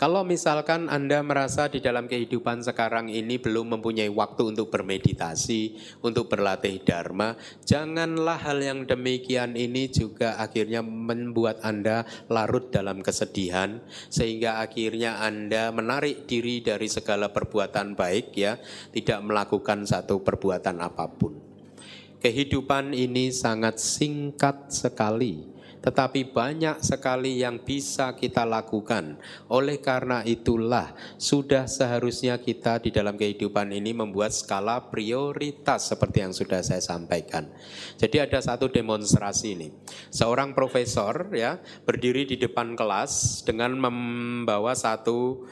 Kalau misalkan Anda merasa di dalam kehidupan sekarang ini belum mempunyai waktu untuk bermeditasi, untuk berlatih dharma, janganlah hal yang demikian ini juga akhirnya membuat Anda larut dalam kesedihan, sehingga akhirnya Anda menarik diri dari segala perbuatan baik, ya, tidak melakukan satu perbuatan apapun. Kehidupan ini sangat singkat sekali, tetapi banyak sekali yang bisa kita lakukan. Oleh karena itulah sudah seharusnya kita di dalam kehidupan ini membuat skala prioritas seperti yang sudah saya sampaikan. Jadi ada satu demonstrasi ini. Seorang profesor, ya, berdiri di depan kelas dengan membawa satu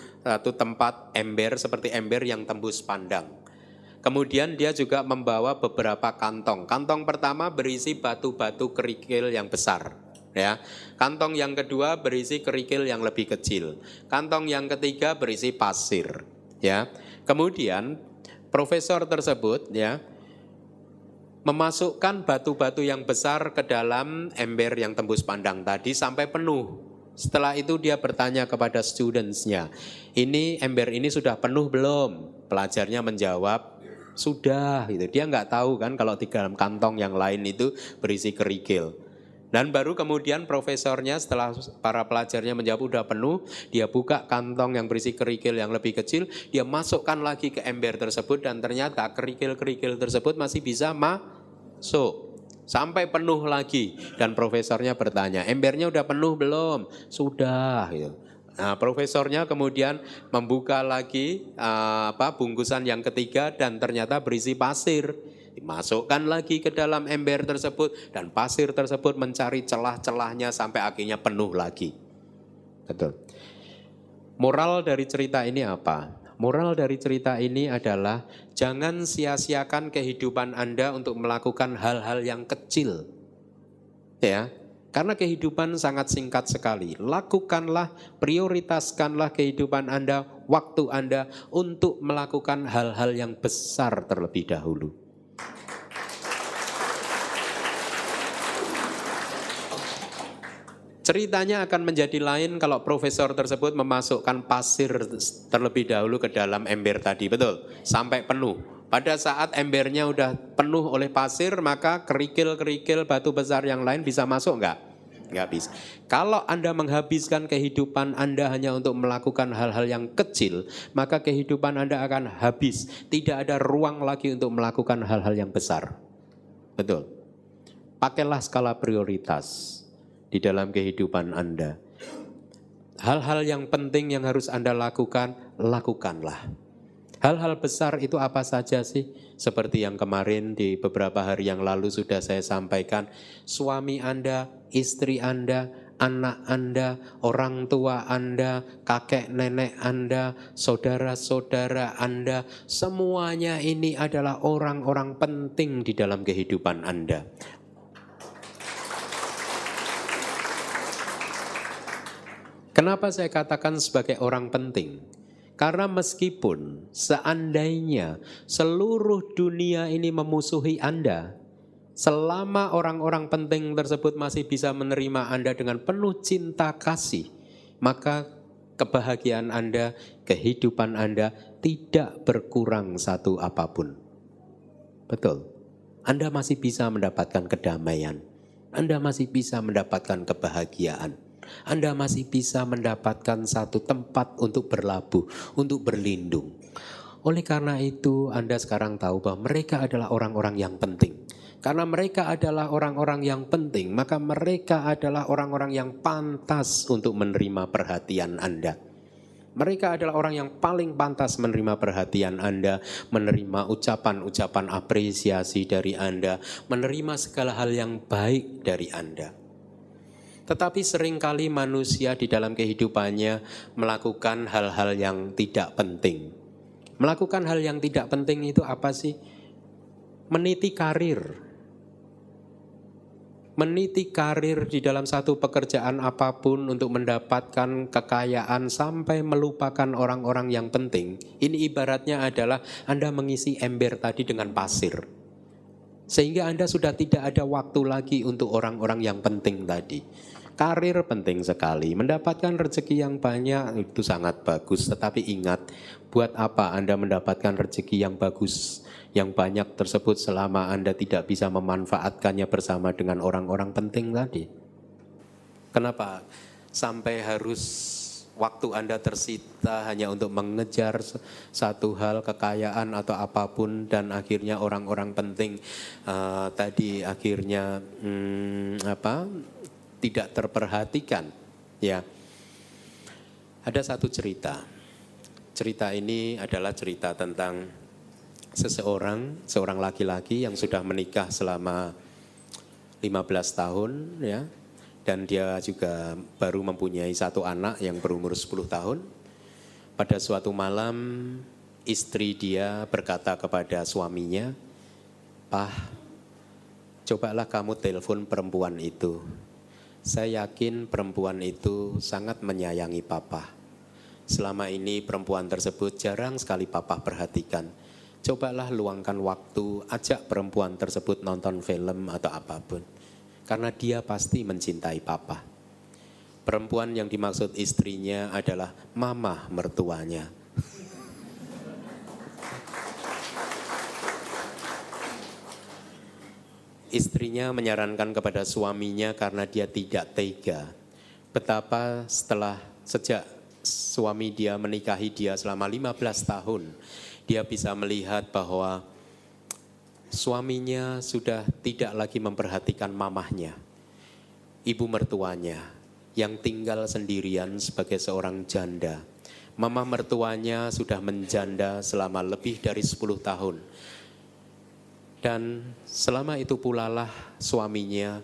tempat ember seperti ember yang tembus pandang. Kemudian dia juga membawa beberapa kantong. Kantong pertama berisi batu-batu kerikil yang besar, ya. Kantong yang kedua berisi kerikil yang lebih kecil. Kantong yang ketiga berisi pasir, ya. Kemudian profesor tersebut, ya, memasukkan batu-batu yang besar ke dalam ember yang tembus pandang tadi sampai penuh. Setelah itu dia bertanya kepada studentsnya, ini ember ini sudah penuh belum? Pelajarnya menjawab, sudah, gitu. Dia nggak tahu kan kalau di dalam kantong yang lain itu berisi kerikil. Dan baru kemudian profesornya setelah para pelajarnya menjawab udah penuh, dia buka kantong yang berisi kerikil yang lebih kecil, dia masukkan lagi ke ember tersebut dan ternyata kerikil-kerikil tersebut masih bisa masuk sampai penuh lagi. Dan profesornya bertanya, embernya udah penuh belum? Sudah, gitu. Nah, profesornya kemudian membuka lagi bungkusan yang ketiga dan ternyata berisi pasir. Dimasukkan lagi ke dalam ember tersebut dan pasir tersebut mencari celah-celahnya sampai akhirnya penuh lagi. Betul. Moral dari cerita ini apa? Moral dari cerita ini adalah jangan sia-siakan kehidupan Anda untuk melakukan hal-hal yang kecil. Ya. Karena kehidupan sangat singkat sekali. Lakukanlah, prioritaskanlah kehidupan Anda, waktu Anda untuk melakukan hal-hal yang besar terlebih dahulu. Ceritanya akan menjadi lain kalau profesor tersebut memasukkan pasir terlebih dahulu ke dalam ember tadi, betul? Sampai penuh. Pada saat embernya udah penuh oleh pasir, maka kerikil-kerikil batu besar yang lain bisa masuk enggak? Enggak bisa. Kalau Anda menghabiskan kehidupan Anda hanya untuk melakukan hal-hal yang kecil, maka kehidupan Anda akan habis. Tidak ada ruang lagi untuk melakukan hal-hal yang besar. Betul. Pakailah skala prioritas di dalam kehidupan Anda. Hal-hal yang penting yang harus Anda lakukan, lakukanlah. Hal-hal besar itu apa saja sih? Seperti yang kemarin di beberapa hari yang lalu sudah saya sampaikan. Suami Anda, istri Anda, anak Anda, orang tua Anda, kakek nenek Anda, saudara-saudara Anda. Semuanya ini adalah orang-orang penting di dalam kehidupan Anda. Kenapa saya katakan sebagai orang penting? Karena meskipun seandainya seluruh dunia ini memusuhi Anda, selama orang-orang penting tersebut masih bisa menerima Anda dengan penuh cinta kasih, maka kebahagiaan Anda, kehidupan Anda tidak berkurang satu apapun. Betul. Anda masih bisa mendapatkan kedamaian. Anda masih bisa mendapatkan kebahagiaan. Anda masih bisa mendapatkan satu tempat untuk berlabuh, untuk berlindung. Oleh karena itu, Anda sekarang tahu bahwa mereka adalah orang-orang yang penting. Karena mereka adalah orang-orang yang penting, maka mereka adalah orang-orang yang pantas untuk menerima perhatian Anda. Mereka adalah orang yang paling pantas menerima perhatian Anda, menerima ucapan-ucapan apresiasi dari Anda, menerima segala hal yang baik dari Anda. Tetapi seringkali manusia di dalam kehidupannya melakukan hal-hal yang tidak penting. Melakukan hal yang tidak penting itu apa sih? Meniti karir. Meniti karir di dalam satu pekerjaan apapun untuk mendapatkan kekayaan sampai melupakan orang-orang yang penting. Ini ibaratnya adalah Anda mengisi ember tadi dengan pasir. Sehingga Anda sudah tidak ada waktu lagi untuk orang-orang yang penting tadi. Karir penting sekali, mendapatkan rezeki yang banyak itu sangat bagus. Tetapi ingat, buat apa Anda mendapatkan rezeki yang bagus, yang banyak tersebut selama Anda tidak bisa memanfaatkannya bersama dengan orang-orang penting tadi? Kenapa sampai harus waktu Anda tersita hanya untuk mengejar satu hal, kekayaan atau apapun, dan akhirnya orang-orang penting tadi akhirnya tidak terperhatikan, ya. Ada satu cerita. Cerita ini adalah cerita tentang seorang laki-laki yang sudah menikah selama 15 tahun, ya. Dan dia juga baru mempunyai satu anak yang berumur 10 tahun. Pada suatu malam, istri dia berkata kepada suaminya, "Pak, cobalah kamu telepon perempuan itu. Saya yakin perempuan itu sangat menyayangi papa. Selama ini perempuan tersebut jarang sekali papa perhatikan. Cobalah luangkan waktu, ajak perempuan tersebut nonton film atau apapun. Karena dia pasti mencintai papa." Perempuan yang dimaksud istrinya adalah mama mertuanya. Istrinya menyarankan kepada suaminya karena dia tidak tega betapa sejak suami dia menikahi dia selama 15 tahun, dia bisa melihat bahwa suaminya sudah tidak lagi memperhatikan mamahnya, ibu mertuanya, yang tinggal sendirian sebagai seorang janda. Mama mertuanya sudah menjanda selama lebih dari 10 tahun. Dan selama itu pula lah suaminya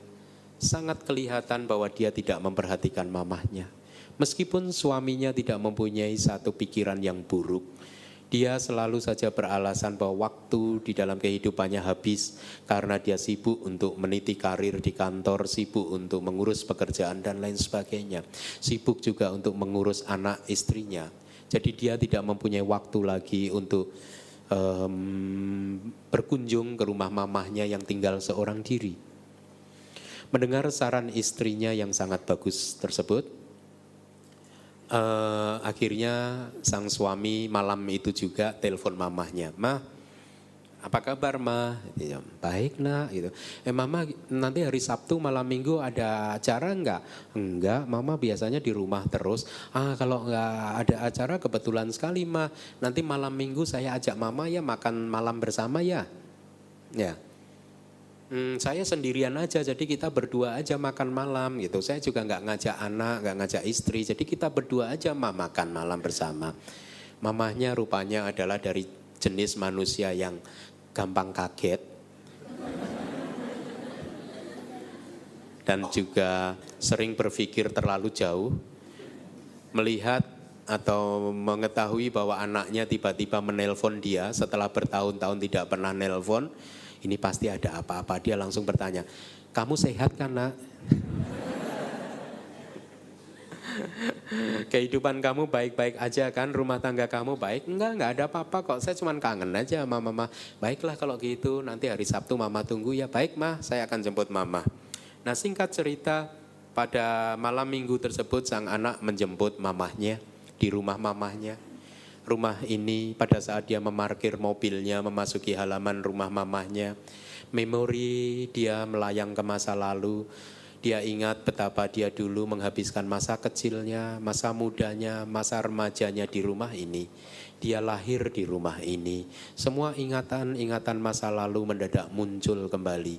sangat kelihatan bahwa dia tidak memperhatikan mamahnya. Meskipun suaminya tidak mempunyai satu pikiran yang buruk, dia selalu saja beralasan bahwa waktu di dalam kehidupannya habis karena dia sibuk untuk meniti karir di kantor, sibuk untuk mengurus pekerjaan dan lain sebagainya. Sibuk juga untuk mengurus anak istrinya. Jadi dia tidak mempunyai waktu lagi untuk berkunjung ke rumah mamahnya yang tinggal seorang diri. Mendengar saran istrinya yang sangat bagus tersebut, akhirnya sang suami malam itu juga telepon mamahnya. "Ma, apa kabar ma?" Ya, "baik nak," gitu. Mama nanti hari Sabtu malam minggu ada acara enggak?" "Enggak, mama biasanya di rumah terus." "Kalau enggak ada acara kebetulan sekali ma, nanti malam minggu saya ajak mama ya makan malam bersama ya." "Ya, saya sendirian aja, jadi kita berdua aja makan malam gitu. Saya juga nggak ngajak anak, nggak ngajak istri, jadi kita berdua aja makan malam bersama." Mamahnya rupanya adalah dari jenis manusia yang gampang kaget dan juga sering berpikir terlalu jauh, melihat atau mengetahui bahwa anaknya tiba-tiba menelpon dia setelah bertahun-tahun tidak pernah nelpon. Ini pasti ada apa-apa. Dia langsung bertanya, "Kamu sehat kan nak? Kehidupan kamu baik-baik aja kan? Rumah tangga kamu baik?" Enggak ada apa-apa kok. Saya cuma kangen aja sama mama." "Baiklah kalau gitu, nanti hari Sabtu mama tunggu ya." "Baik mah, saya akan jemput mama." Nah, singkat cerita, pada malam minggu tersebut sang anak menjemput mamahnya di rumah mamahnya. Rumah ini pada saat dia memarkir mobilnya memasuki halaman rumah mamahnya, memori dia melayang ke masa lalu. Dia ingat betapa dia dulu menghabiskan masa kecilnya, masa mudanya, masa remajanya di rumah ini. Dia lahir di rumah ini. Semua ingatan-ingatan masa lalu mendadak muncul kembali.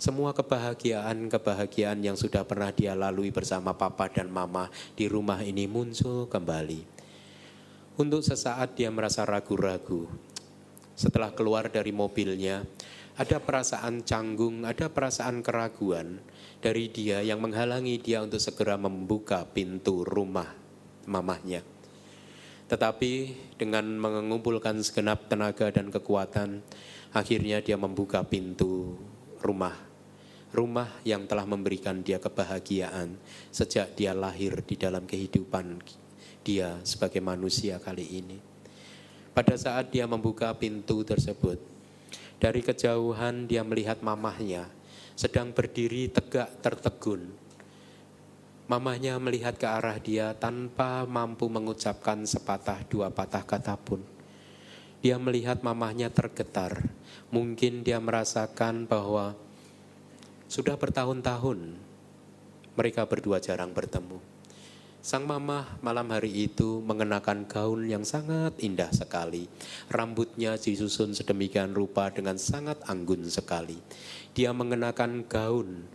Semua kebahagiaan yang sudah pernah dia lalui bersama papa dan mama di rumah ini muncul kembali. Untuk sesaat dia merasa ragu-ragu. Setelah keluar dari mobilnya, ada perasaan canggung, ada perasaan keraguan dari dia yang menghalangi dia untuk segera membuka pintu rumah mamahnya. Tetapi dengan mengumpulkan segenap tenaga dan kekuatan, akhirnya dia membuka pintu rumah. Rumah yang telah memberikan dia kebahagiaan sejak dia lahir di dalam kehidupan dia sebagai manusia kali ini. Pada saat dia membuka pintu tersebut, dari kejauhan dia melihat mamahnya sedang berdiri tegak tertegun. Mamahnya melihat ke arah dia tanpa mampu mengucapkan sepatah dua patah kata pun. Dia melihat mamahnya tergetar. Mungkin dia merasakan bahwa sudah bertahun-tahun mereka berdua jarang bertemu. Sang mamah malam hari itu mengenakan gaun yang sangat indah sekali. Rambutnya disusun sedemikian rupa dengan sangat anggun sekali. Dia mengenakan gaun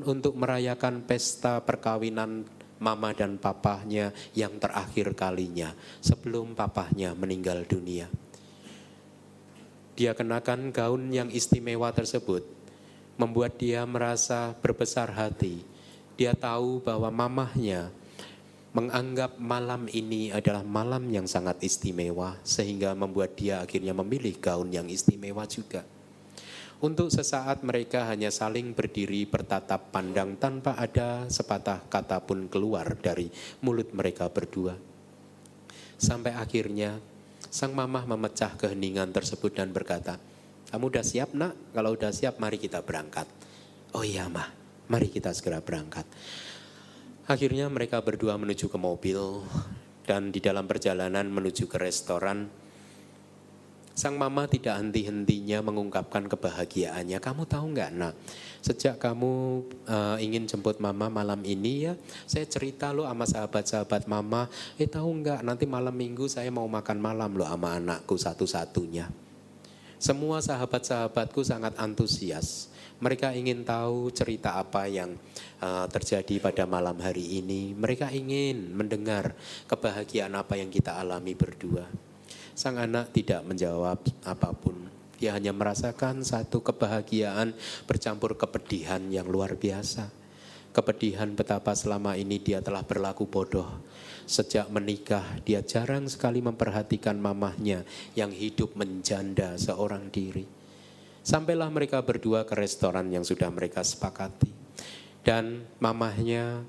untuk merayakan pesta perkawinan mama dan papahnya yang terakhir kalinya sebelum papahnya meninggal dunia. Dia kenakan gaun yang istimewa tersebut, membuat dia merasa berbesar hati. Dia tahu bahwa mamahnya menganggap malam ini adalah malam yang sangat istimewa, sehingga membuat dia akhirnya memilih gaun yang istimewa juga. Untuk sesaat mereka hanya saling berdiri bertatap pandang tanpa ada sepatah kata pun keluar dari mulut mereka berdua. Sampai akhirnya sang mamah memecah keheningan tersebut dan berkata, "Kamu udah siap, Nak? Kalau udah siap mari kita berangkat." "Oh iya, Mah, mari kita segera berangkat." Akhirnya mereka berdua menuju ke mobil dan di dalam perjalanan menuju ke restoran, sang mama tidak henti-hentinya mengungkapkan kebahagiaannya. "Kamu tahu nggak, Nak? Sejak kamu ingin jemput mama malam ini ya, saya cerita lo sama sahabat-sahabat mama. Tahu nggak, nanti malam minggu saya mau makan malam lo sama anakku satu-satunya." Semua sahabat-sahabatku sangat antusias. Mereka ingin tahu cerita apa yang terjadi pada malam hari ini. Mereka ingin mendengar kebahagiaan apa yang kita alami berdua. Sang anak tidak menjawab apapun. Dia hanya merasakan satu kebahagiaan bercampur kepedihan yang luar biasa. Kepedihan betapa selama ini dia telah berlaku bodoh. Sejak menikah dia jarang sekali memperhatikan mamahnya yang hidup menjanda seorang diri. Sampailah mereka berdua ke restoran yang sudah mereka sepakati. Dan mamahnya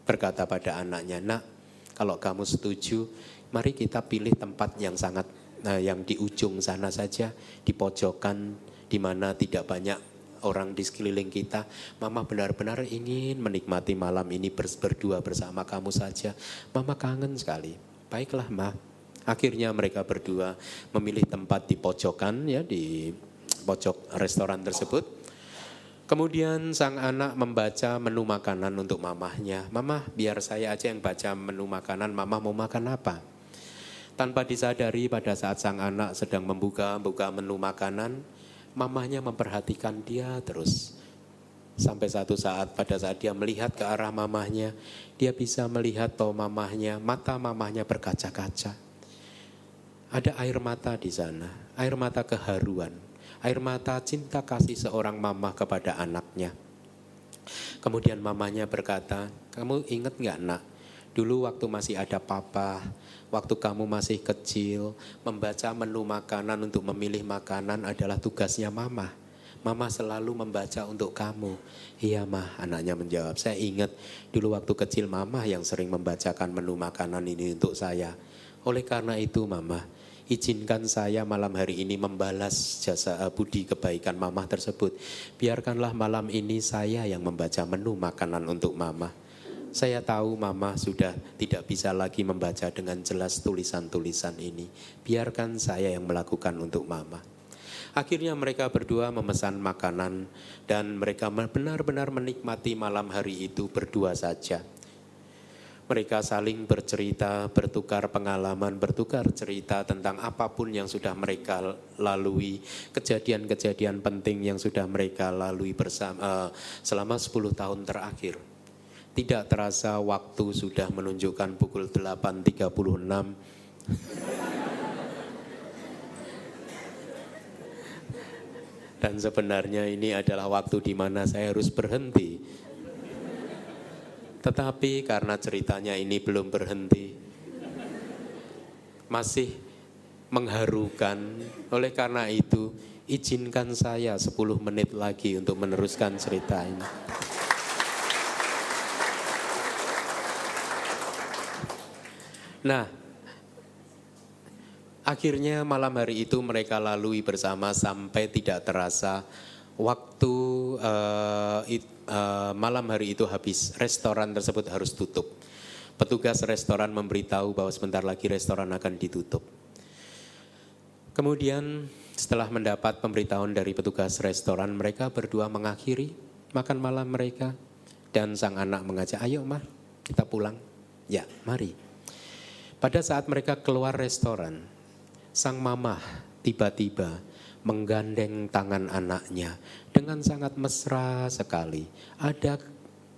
berkata pada anaknya, "Nak, kalau kamu setuju, mari kita pilih tempat yang yang di ujung sana saja, di pojokan, di mana tidak banyak orang di sekeliling kita. Mama benar-benar ingin menikmati malam ini berdua bersama kamu saja. Mama kangen sekali." "Baiklah, Ma." Akhirnya mereka berdua memilih tempat di pojokan, ya, di pojok restoran tersebut. Kemudian sang anak membaca menu makanan untuk mamahnya. "Mama, biar saya aja yang baca menu makanan, mama mau makan apa?" Tanpa disadari pada saat sang anak sedang membuka menu makanan, mamahnya memperhatikan dia terus. Sampai satu saat, pada saat dia melihat ke arah mamahnya, dia bisa melihat bahwa mata mamahnya berkaca-kaca. Ada air mata di sana, air mata keharuan, air mata cinta kasih seorang mamah kepada anaknya. Kemudian mamahnya berkata, "Kamu ingat gak, Nak? Dulu waktu masih ada papa, waktu kamu masih kecil, membaca menu makanan untuk memilih makanan adalah tugasnya mama. Mama selalu membaca untuk kamu." "Iya, Mah," anaknya menjawab. "Saya ingat dulu waktu kecil mama yang sering membacakan menu makanan ini untuk saya. Oleh karena itu, Mama, izinkan saya malam hari ini membalas jasa budi kebaikan mama tersebut. Biarkanlah malam ini saya yang membaca menu makanan untuk mama. Saya tahu mama sudah tidak bisa lagi membaca dengan jelas tulisan-tulisan ini. Biarkan saya yang melakukan untuk mama." Akhirnya mereka berdua memesan makanan dan mereka benar-benar menikmati malam hari itu berdua saja. Mereka saling bercerita, bertukar pengalaman, bertukar cerita tentang apapun yang sudah mereka lalui, kejadian-kejadian penting yang sudah mereka lalui bersama selama 10 tahun terakhir. Tidak terasa waktu sudah menunjukkan pukul 8.36. Dan sebenarnya ini adalah waktu di mana saya harus berhenti. Tetapi karena ceritanya ini belum berhenti, masih mengharukan. Oleh karena itu, izinkan saya 10 menit lagi untuk meneruskan cerita ini. Nah, akhirnya malam hari itu mereka lalui bersama sampai tidak terasa waktu malam hari itu habis, restoran tersebut harus tutup. Petugas restoran memberitahu bahwa sebentar lagi restoran akan ditutup. Kemudian setelah mendapat pemberitahuan dari petugas restoran, mereka berdua mengakhiri makan malam mereka. Dan sang anak mengajak, ayo mah kita pulang. Ya mari. Pada saat mereka keluar restoran, sang mamah tiba-tiba menggandeng tangan anaknya dengan sangat mesra sekali. Ada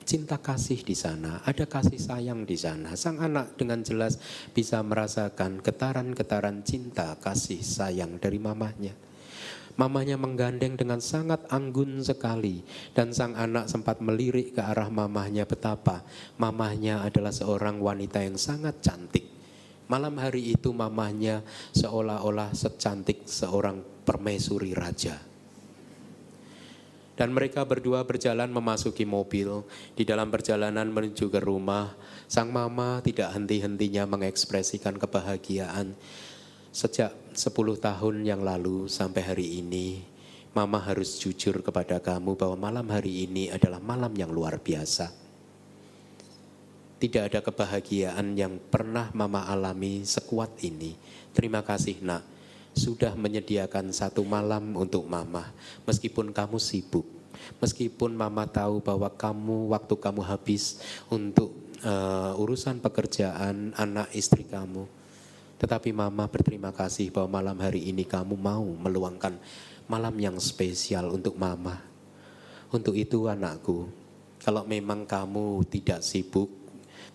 cinta kasih di sana, ada kasih sayang di sana. Sang anak dengan jelas bisa merasakan getaran-getaran cinta kasih sayang dari mamahnya. Mamahnya menggandeng dengan sangat anggun sekali, dan sang anak sempat melirik ke arah mamahnya betapa mamahnya adalah seorang wanita yang sangat cantik. Malam hari itu mamahnya seolah-olah secantik seorang permaisuri raja. Dan mereka berdua berjalan memasuki mobil. Di dalam perjalanan menuju ke rumah, sang mama tidak henti-hentinya mengekspresikan kebahagiaan. Sejak 10 tahun yang lalu sampai hari ini, mama harus jujur kepada kamu bahwa malam hari ini adalah malam yang luar biasa. Tidak ada kebahagiaan yang pernah mama alami sekuat ini. Terima kasih nak, sudah menyediakan satu malam untuk mama. Meskipun kamu sibuk, meskipun mama tahu bahwa waktu kamu habis untuk urusan pekerjaan anak istri kamu. Tetapi mama berterima kasih bahwa malam hari ini kamu mau meluangkan malam yang spesial untuk mama. Untuk itu anakku, kalau memang kamu tidak sibuk,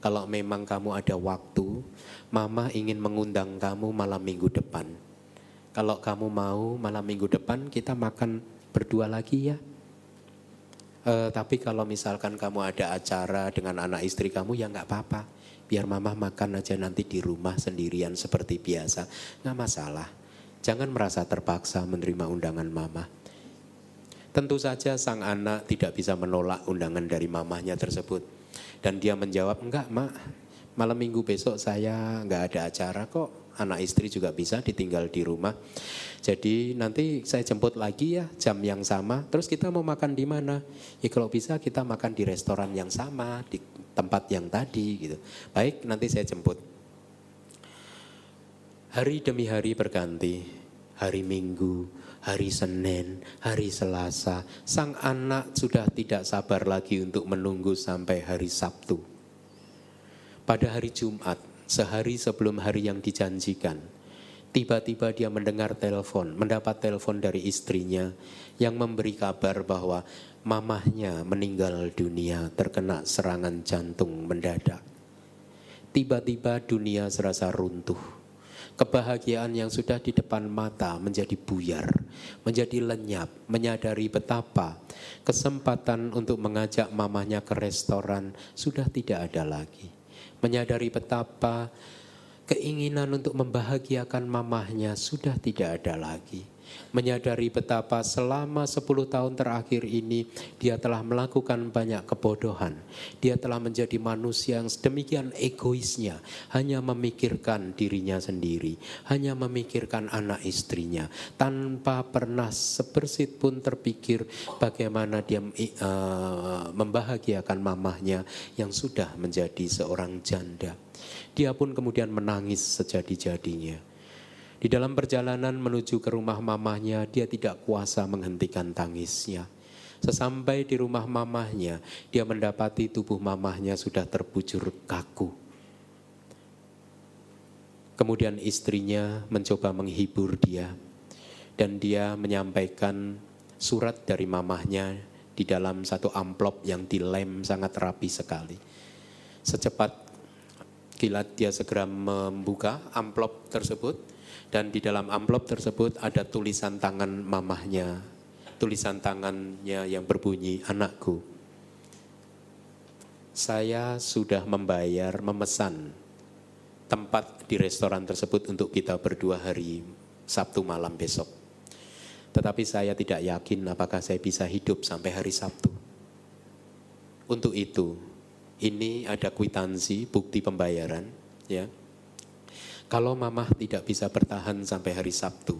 kalau memang kamu ada waktu, mama ingin mengundang kamu malam minggu depan. Kalau kamu mau malam minggu depan kita makan berdua lagi ya. Tapi kalau misalkan kamu ada acara dengan anak istri kamu ya nggak apa-apa. Biar mama makan aja nanti di rumah sendirian seperti biasa. Nggak masalah. Jangan merasa terpaksa menerima undangan mama. Tentu saja sang anak tidak bisa menolak undangan dari mamahnya tersebut. Dan dia menjawab, enggak mak, malam minggu besok saya enggak ada acara kok. Anak istri juga bisa ditinggal di rumah. Jadi nanti saya jemput lagi ya jam yang sama. Terus kita mau makan di mana? Ya kalau bisa kita makan di restoran yang sama, di tempat yang tadi gitu. Baik, nanti saya jemput. Hari demi hari berganti. Hari Minggu, hari Senin, hari Selasa, sang anak sudah tidak sabar lagi untuk menunggu sampai hari Sabtu. Pada hari Jumat, sehari sebelum hari yang dijanjikan, tiba-tiba dia mendapat telepon dari istrinya yang memberi kabar bahwa mamahnya meninggal dunia terkena serangan jantung mendadak. Tiba-tiba dunia serasa runtuh. Kebahagiaan yang sudah di depan mata menjadi buyar, menjadi lenyap, menyadari betapa kesempatan untuk mengajak mamahnya ke restoran sudah tidak ada lagi. Menyadari betapa keinginan untuk membahagiakan mamahnya sudah tidak ada lagi. Menyadari betapa selama 10 tahun terakhir ini dia telah melakukan banyak kebodohan. Dia telah menjadi manusia yang sedemikian egoisnya, hanya memikirkan dirinya sendiri, hanya memikirkan anak istrinya, tanpa pernah sebersit pun terpikir bagaimana dia membahagiakan mamahnya yang sudah menjadi seorang janda. Dia pun kemudian menangis sejadi-jadinya. Di dalam perjalanan menuju ke rumah mamahnya, dia tidak kuasa menghentikan tangisnya. Sesampai di rumah mamahnya, dia mendapati tubuh mamahnya sudah terbujur kaku. Kemudian istrinya mencoba menghibur dia, dan dia menyampaikan surat dari mamahnya di dalam satu amplop yang dilem sangat rapi sekali. Secepat kilat dia segera membuka amplop tersebut. Dan di dalam amplop tersebut ada tulisan tangan mamahnya. Tulisan tangannya yang berbunyi, anakku, saya sudah memesan tempat di restoran tersebut untuk kita berdua hari Sabtu malam besok. Tetapi saya tidak yakin apakah saya bisa hidup sampai hari Sabtu. Untuk itu, ini ada kwitansi, bukti pembayaran, ya. Kalau mamah tidak bisa bertahan sampai hari Sabtu,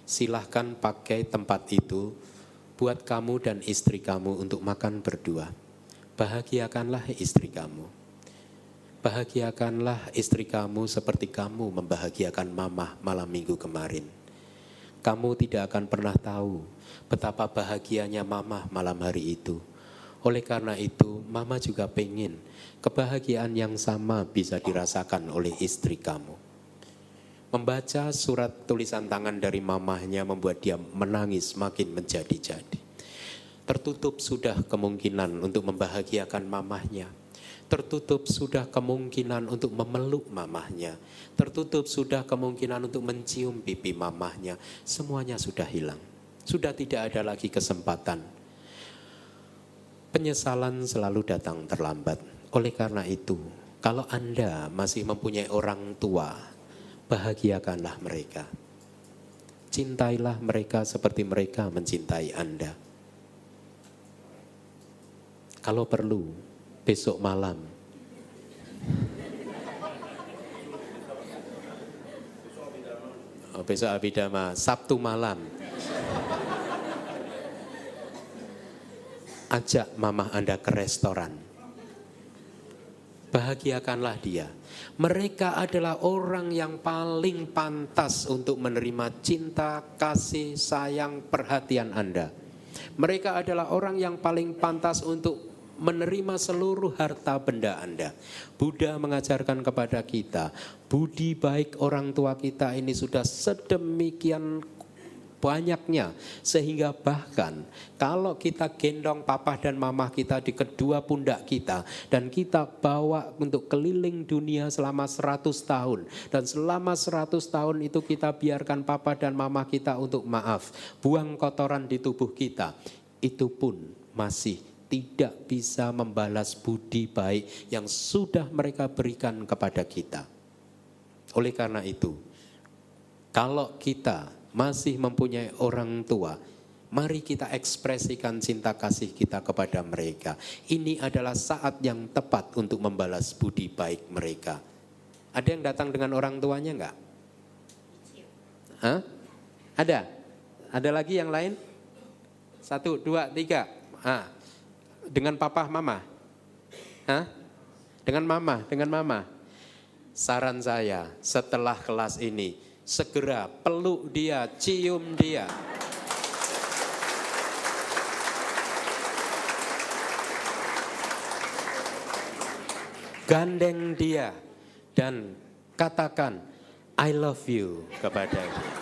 silahkan pakai tempat itu buat kamu dan istri kamu untuk makan berdua. Bahagiakanlah istri kamu. Bahagiakanlah istri kamu seperti kamu membahagiakan mama malam minggu kemarin. Kamu tidak akan pernah tahu betapa bahagianya mama malam hari itu. Oleh karena itu, mama juga pengen kebahagiaan yang sama bisa dirasakan oleh istri kamu. Membaca surat tulisan tangan dari mamahnya membuat dia menangis makin menjadi-jadi. Tertutup sudah kemungkinan untuk membahagiakan mamahnya. Tertutup sudah kemungkinan untuk memeluk mamahnya. Tertutup sudah kemungkinan untuk mencium pipi mamahnya. Semuanya sudah hilang. Sudah tidak ada lagi kesempatan. Penyesalan selalu datang terlambat. Oleh karena itu, kalau Anda masih mempunyai orang tua, bahagiakanlah mereka. Cintailah mereka seperti mereka mencintai Anda. Kalau perlu, besok malam. Besok Abhidhamma, Sabtu malam. Ajak mama Anda ke restoran. Bahagiakanlah dia. Mereka adalah orang yang paling pantas untuk menerima cinta, kasih, sayang, perhatian Anda. Mereka adalah orang yang paling pantas untuk menerima seluruh harta benda Anda. Buddha mengajarkan kepada kita, budi baik orang tua kita ini sudah sedemikian banyaknya, sehingga bahkan kalau kita gendong papa dan mama kita di kedua pundak kita dan kita bawa untuk keliling dunia selama 100 tahun, dan selama 100 tahun itu kita biarkan papa dan mama kita untuk buang kotoran di tubuh kita, itu pun masih tidak bisa membalas budi baik yang sudah mereka berikan kepada kita. Oleh karena itu, kalau kita masih mempunyai orang tua, mari kita ekspresikan cinta kasih kita kepada mereka. Ini adalah saat yang tepat untuk membalas budi baik mereka. Ada yang datang dengan orang tuanya enggak? Hah? Ada? Ada lagi yang lain? 1, 2, 3. Dengan papa, mama? Hah? Dengan mama. Saran saya, setelah kelas ini, segera peluk dia, cium dia. Gandeng dia dan katakan I love you kepada dia.